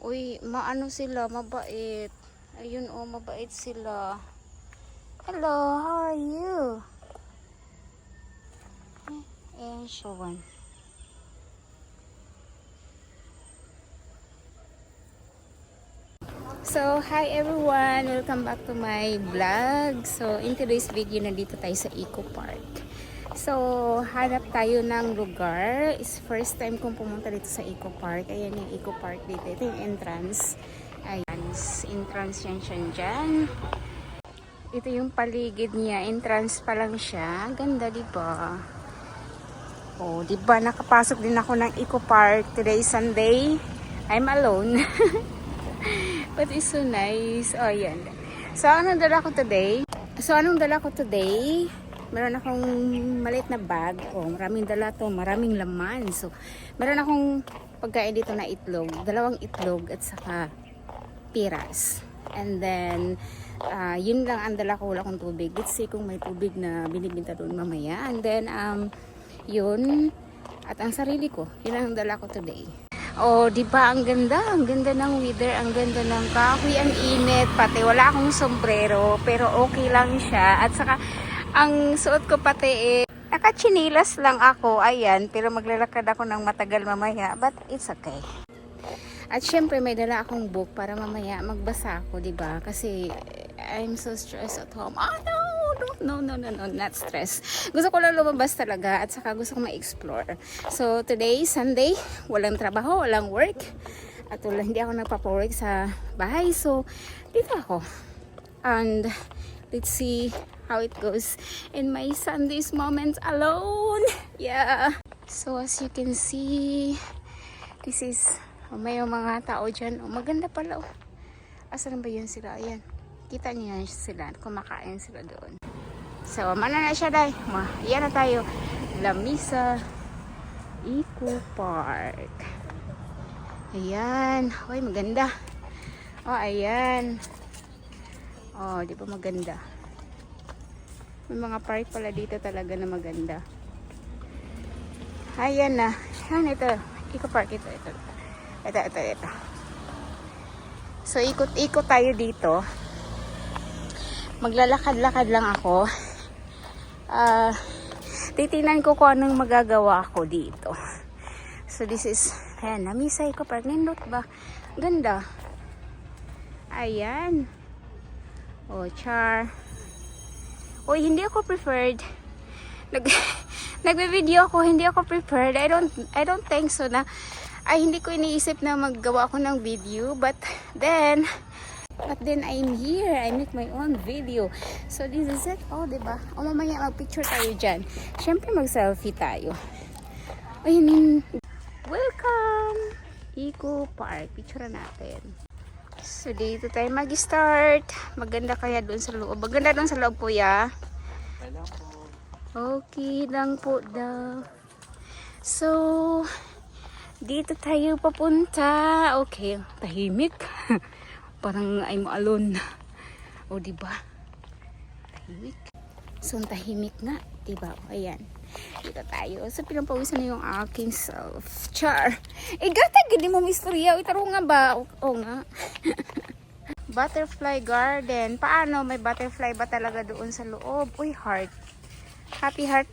Uy, maano sila, mabait. Ayun oh, mabait sila. Hello, how are you? Eh, Shawan. So, hi everyone! Welcome back to my vlog. So, in today's video, nandito tayo sa Eco Park. So, hanap tayo ng lugar. It's first time kong pumunta dito sa Eco Park. Ayan yung Eco Park dito. Ito yung entrance. Ayan, entrance yan siya dyan. Ito yung paligid niya. Entrance pa lang siya. Ganda, diba? Oh, diba? Nakapasok din ako ng Eco Park. Today is Sunday. I'm alone. But it's so nice. Oh, yan. So, anong dala ko today? Meron akong maliit na bag. Oh, maraming dala to. Maraming laman. So, meron akong pagkain dito na itlog. 2 itlog at saka piras. And then, yun lang ang dala ko. Wala akong tubig. Let's see kung may tubig na binibinta doon mamaya. And then, yun. At ang sarili ko. Yun ang dala ko today. Oh, di ba ang ganda? Ang ganda ng weather, ang ganda ng kahoy, ang init, pati wala akong sombrero, pero okay lang siya. At saka ang suot ko pati naka-chinilas lang ako, ayan, pero maglalakad ako ng matagal mamaya, but it's okay. At syempre may dala akong book para mamaya magbasa ako, di ba? Kasi I'm so stressed at home. Oh no, not stress. Gusto ko lang lumabas talaga at saka gusto ko ma-explore. So today, Sunday, walang trabaho, walang work. At hindi ako nagpapawork sa bahay. So dito ako. And let's see how it goes in my Sunday's moments alone. Yeah. So as you can see, this is may mga tao dyan. Oh, maganda pala. Oh. Asan ba yun sila? Ayan. Kita niyo sila. Kumakain sila doon. So, mana na siya dahil. Iyan na tayo. Lamisa Eco Park. Ayan. Uy, maganda. Oh, ayan. Oh, di ba maganda? May mga park pala dito talaga na maganda. Ayan na. Ayan, ito. Eco Park. Ito. So, ikot-ikot tayo dito. Maglalakad-lakad lang ako. Titingnan ko kung anong magagawa ko dito. So, this is, ayan, Lamisa Eco Park. Nindot ba? Ganda. Ayan. Oh, char. Uy, hindi ako preferred. Nagbe-video ako, hindi ako prepared. I don't think so na hindi ko iniisip na maggawa ako ng video, but then I'm here. I make my own video. So this is it. Oh, diba? O mamaya mag-picture tayo dyan. Siyempre mag-selfie tayo. Ayun. Welcome! Eco Park. Picture natin. So dito tayo mag-start. Maganda kaya doon sa loob. Maganda doon sa loob, kuya. Okay lang po daw. So dito tayo papunta. Okay, tahimik. Parang I'm alone. O, diba? Tahimik. So, tahimik nga. Diba? Ayan. Dito tayo. So, pinapawisan na yung aking self. Char. Gata, gini mo mistorya. Itaro nga ba? O nga. Butterfly garden. Paano? May butterfly ba talaga doon sa loob? Uy, heart. Happy heart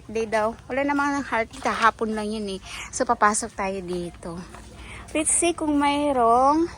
day daw. Wala namang heart. Kahapon lang yun eh. So, papasok tayo dito. Let's see kung mayroong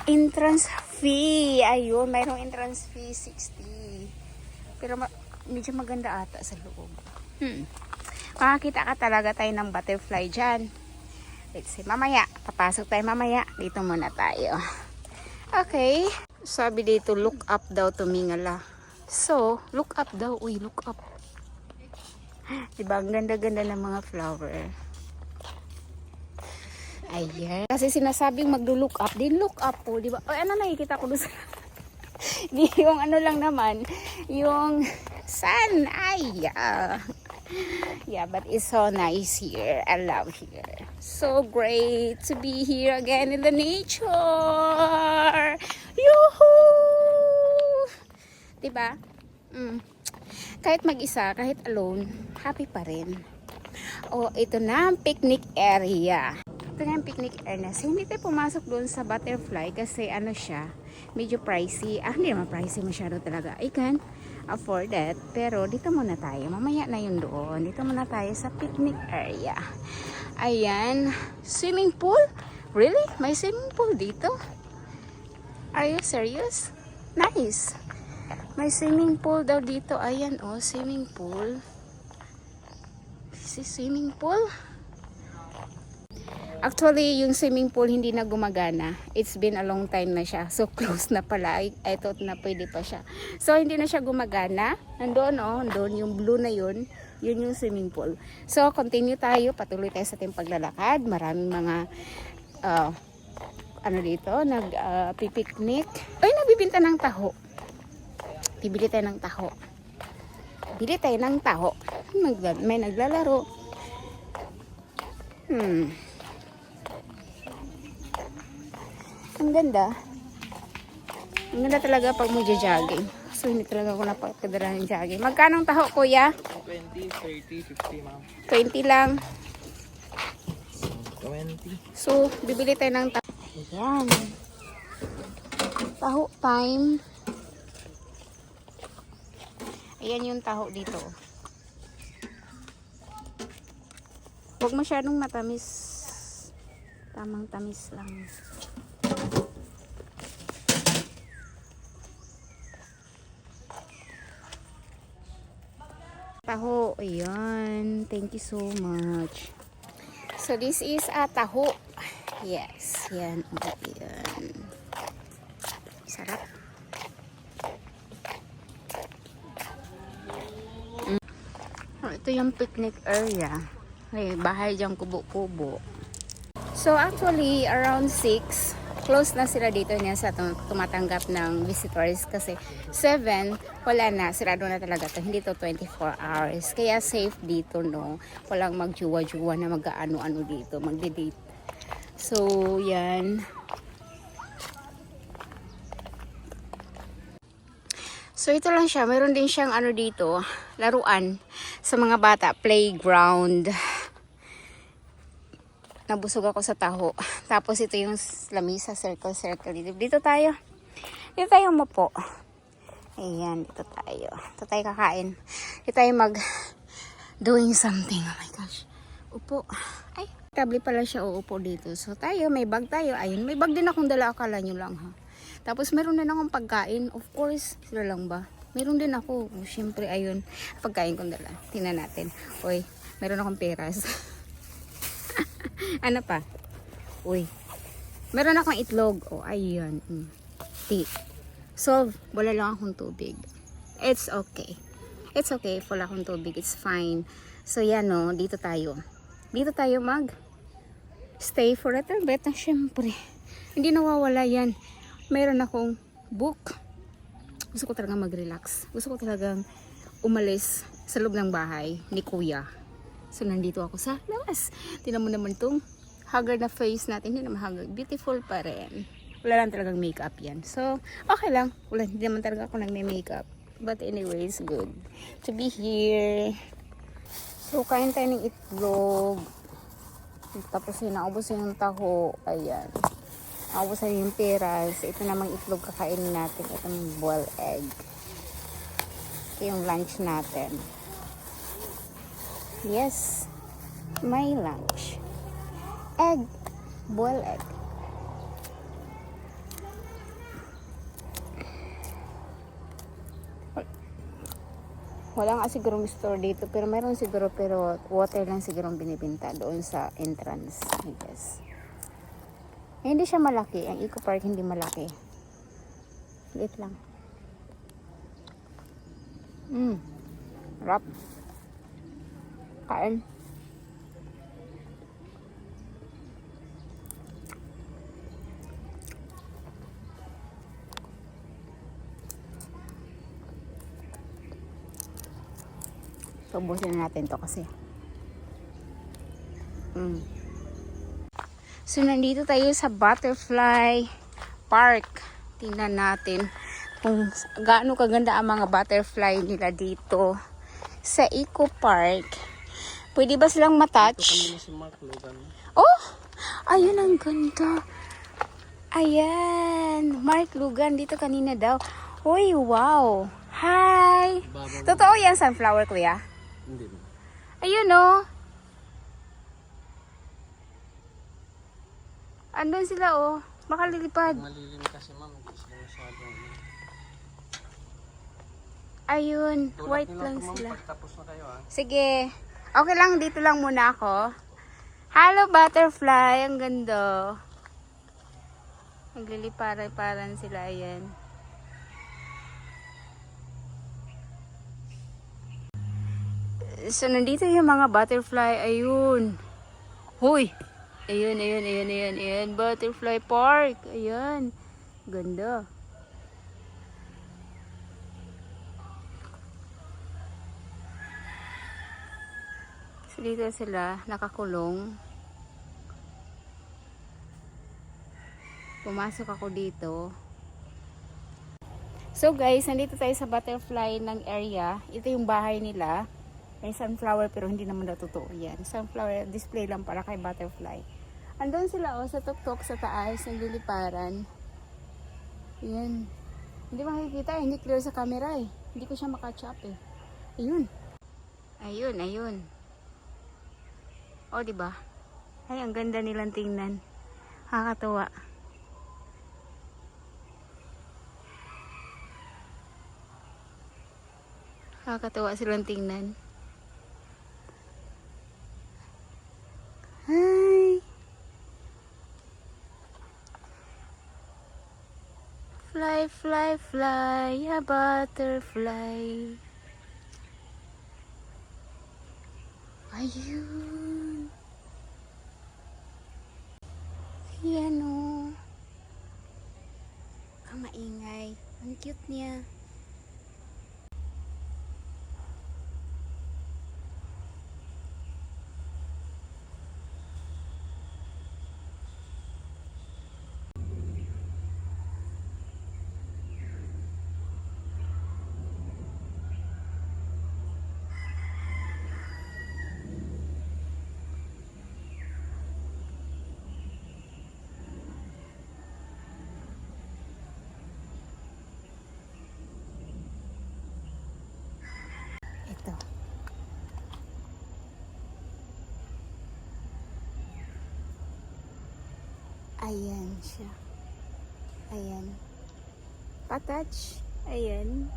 entrance fee. Ayun, mayroong entrance fee 60. Pero medyo maganda ata sa loob. Makakita ka talaga tayo ng butterfly dyan. Let's see, mamaya. Papasok tayo mamaya. Dito muna tayo. Okay. Sabi dito, look up daw tumingala. So, look up daw. Uy, look up. Diba, ang ganda-ganda ng mga flower. Ayan. Kasi sinasabing maglo-look up. Din look up po, diba? O, ano nakikita ko doon sa... yung ano lang naman. Yung sun. Ay, yeah, but it's so nice here. I love here. So great to be here again in the nature. Yoo-hoo! Diba? Kahit mag-isa, kahit alone, happy pa rin. Oh, ito na ang picnic area. Ito nga yung picnic area. So, hindi tayo pumasok doon sa butterfly kasi ano siya, medyo pricey. Hindi naman pricey masyado talaga. I can afford it. Pero dito muna tayo. Mamaya na yun doon. Dito muna tayo sa picnic area. Ayan. Swimming pool? Really? May swimming pool dito? Are you serious? Nice. May swimming pool daw dito. Ayan, oh, swimming pool. This is swimming pool. Actually, yung swimming pool hindi na gumagana. It's been a long time na siya. So, close na pala. I thought na pwede pa siya. So, hindi na siya gumagana. Nandoon, oh, nandoon yung blue na yun. Yun yung swimming pool. So, continue tayo. Patuloy tayo sa ating paglalakad. Maraming mga, ano dito, nag-picnic. Ay, nagbibinta ng taho. Bibili tayo ng taho. Bili tayo ng taho. May naglalaro. Ang ganda. Ang ganda talaga pag magja-jogging. So, hindi talaga ako napagkadala ng jogging. Magkano ang taho, kuya? 20, 30, 50, ma'am. 20 lang. 20. So, bibili tayo ng taho. Ayan. Taho time. Ayan yung taho dito. Huwag masyadong matamis. Tamang tamis lang. Taho. Ayan. Thank you so much. So, this is a taho. Yes. Yan. Ayan. Sarap. Oh, ito yung picnic area. May bahay diyang kubo-kubo. So, actually, around 6, close na sila dito niya sa tumatanggap ng visitors kasi 7, wala na, sirado na talaga to. Hindi to 24 hours. Kaya safe dito, no? Walang magjuwa-juwa na mag-ano-ano dito, magde-date. So, yan. So, ito lang siya. Meron din siyang ano dito, laruan sa mga bata, playground. Nabusog ako sa taho. Tapos ito yung lamisa, circle dito. Dito tayo. Dito tayo umupo. Ayan, dito tayo. Dito tayo kakain. Dito tayo doing something. Oh my gosh. Upo. Ay, tabli pala siya uupo dito. So tayo, may bag tayo. Ayun, may bag din akong dala. Akala nyo lang ha. Tapos meron din akong pagkain. Of course, sila lang ba? Meron din ako. Siyempre, ayun. Pagkain kong dala. Tingnan natin. Uy, meron akong peras. Ano pa? Uy. Meron akong itlog. Oh, ayun. Tea. So, wala lang akong tubig. It's okay. It's okay if wala akong tubig. It's fine. So, yan o. Dito tayo. Dito tayo stay for a little bit. Siyempre. Hindi nawawala yan. Meron akong book. Gusto ko talagang mag-relax. Gusto ko talagang umalis sa loob ng bahay ni Kuya. So, nandito ako sa labas. Tingnan mo naman itong haggard na face natin. Hindi naman haggard. Beautiful pa rin. Wala lang talagang makeup yan. So, okay lang. Hindi naman talaga ako nagme-makeup. But anyways, good to be here. So, kain tayo ng itlog. Tapos, naubos yung taho. Ayan. Naubos na yung peras. Ito namang itlog kakainin natin. Itong boiled egg. Ito yung lunch natin. Yes, my lunch. Egg. Boiled egg. Wala nga sigurong store dito, pero meron siguro, pero water lang sigurong binibinta doon sa entrance, I guess. Hindi siya malaki. Ang Eco Park hindi malaki. Liit lang. Rap. Kain. So, ubusin na natin to kasi. So, nandito tayo sa Butterfly Park. Tingnan natin kung gaano kaganda ang mga butterfly nila dito sa Eco Park. Pwede ba silang matouch? Si Mark Logan. Oh! Ayun, ang ganda. Ayan. Mark Lugan, dito kanina daw. Uy, wow. Hi. Totoo yan, sunflower, kuya? Hindi. Ayun, oh. Andun sila, oh. Makalilipad. Malilim kasi ma'am, hindi sila masyadong. Ayun, Tulak white nyo lang to, ma'am, sila. pagtapos na kayo ah. Sige. Okay lang, dito lang muna ako. Hello, butterfly. Ang ganda. Nagliliparan-paran sila, ayan. So, nandito yung mga butterfly. Ayun. Huy! Ayun, ayun, ayun, ayun, ayun. Butterfly park. Ayan. Ganda. So, dito sila nakakulong. Pumasok ako dito. So guys, nandito tayo sa butterfly ng area. Ito yung bahay nila. May sunflower pero hindi naman daw totoo yan. Sunflower display lang para kay butterfly. Andun sila oh, sa tuktok sa taas, nagliliparan. Yan. Hindi makikita, hindi clear sa camera eh. Hindi ko siya makachop eh. Ayun. Ayun, ayun. O, diba? Ay, ang ganda nilang tingnan. Nakakatuwa. Nakakatuwa silang tingnan. Hi! Fly, fly, fly, a butterfly. Ayun. Yan o. Ang maingay. Ang cute niya. Ito. Ayan siya. Ayan. Patouch. Ayan.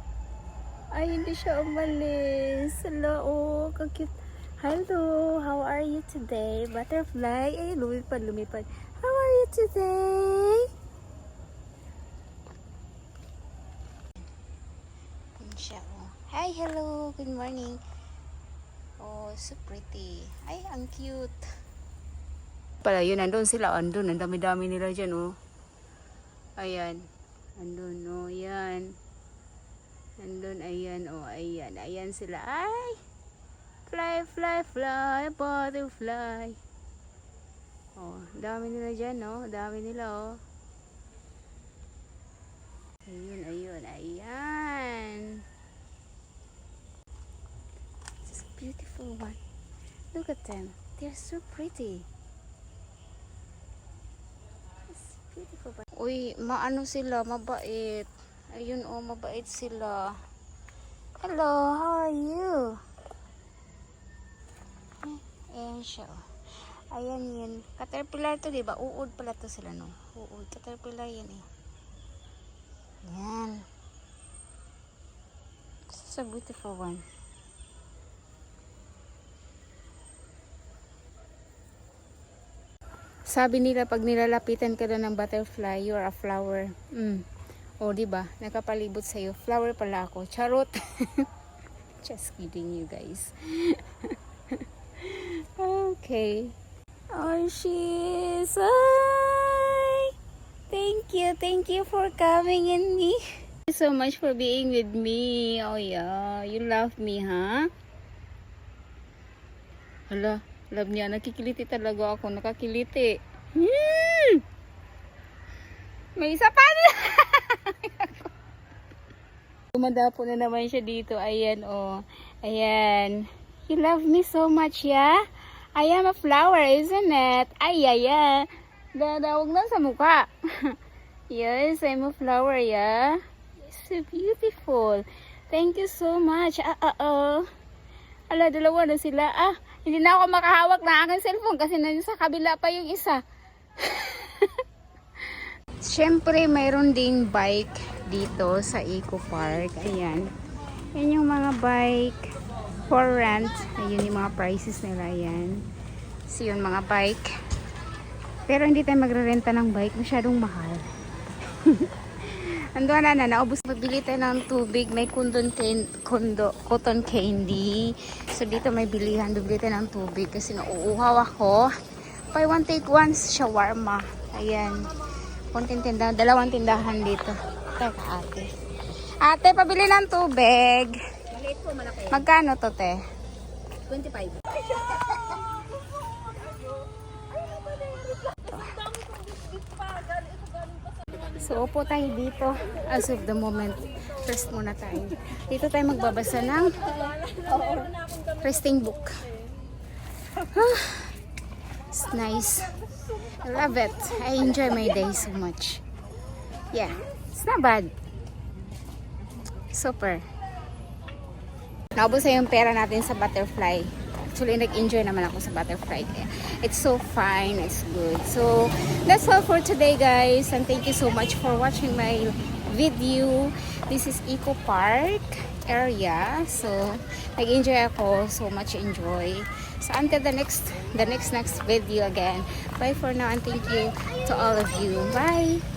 Ay, hindi siya umalis. Hello, oh, kakit. Hello, how are you today? Butterfly. Ay, lumipad, lumipad. How are you today? Ayan siya, oh. Hi, hello. Good morning. Oh, so pretty. Ay, ang cute. Pala yun, nandun sila, andun, ang dami-dami nila dyan, oh. Ayan, andun, oh, yan. Andun, ayan, oh, ayan, ayan sila, ay! Fly, fly, fly, butterfly. Oh, dami nila dyan, oh, dami nila, oh. Ayun, ayun, ayan. This is a beautiful one. Look at them, they're so pretty. Uy, maano sila, mabait. Ayun oh, mabait sila. Hello, how are you? Ayan siya. Ayan yun. Caterpillar to, diba? Uod pala to sila, no? Uod. Caterpillar yan eh. Ayan. This is a beautiful one. Sabi nila pag nilalapitan ka daw ng butterfly, you are a flower. O, diba? Nakapalibot sa'yo. Flower pala ako. Charot. Just kidding you guys. Okay. Oh, she's... Hi! Thank you. Thank you for coming in me. Thank you so much for being with me. Oh, yeah. You love me, huh? Hala. Love niya. Nakikiliti talaga ako. Nakakiliti. May isa pa na. Dumadapo na naman siya dito. Ayan, oh. Ayan. You love me so much, yeah? I am a flower, isn't it? Ay, ay, ay. Dadawag na sa mukha. Yes, I'm a flower, yeah. So beautiful. Thank you so much. Ala, dalawa na sila. Hindi na ako makahawak ng aking cellphone kasi nandiyan sa kabila pa yung isa. Siyempre, mayroon ding bike dito sa Eco Park. Ayan. Yan yung mga bike for rent. Ayun yung mga prices nila. Ayan. So, yun mga bike. Pero hindi tayo magrerenta ng bike. Masyadong mahal. Ando na naubos. Magbili tayo ng tubig. May cotton candy. So, dito may bilihan. Bibili tayo ng tubig kasi nauuhaw ako. Buy one, take one. Shawarma. Ayan. Konting tindahan. Dalawang tindahan dito. Teka, ate. Ate, pabili ng tubig. Maliit po, malaki. Magkano to, te? 25. So, upo tayo dito. As of the moment, rest muna tayo. Dito tayo magbabasa ng resting book. It's nice. I love it. I enjoy my day so much. Yeah, it's not bad. Super. Naubos na yung pera natin sa butterfly. Actually, nag-enjoy naman ako sa butterfly. It's so fine. It's good. So, that's all for today, guys. And thank you so much for watching my video. This is Eco Park area. So, nag-enjoy ako. So much enjoy. So, until the next video again. Bye for now and thank you to all of you. Bye!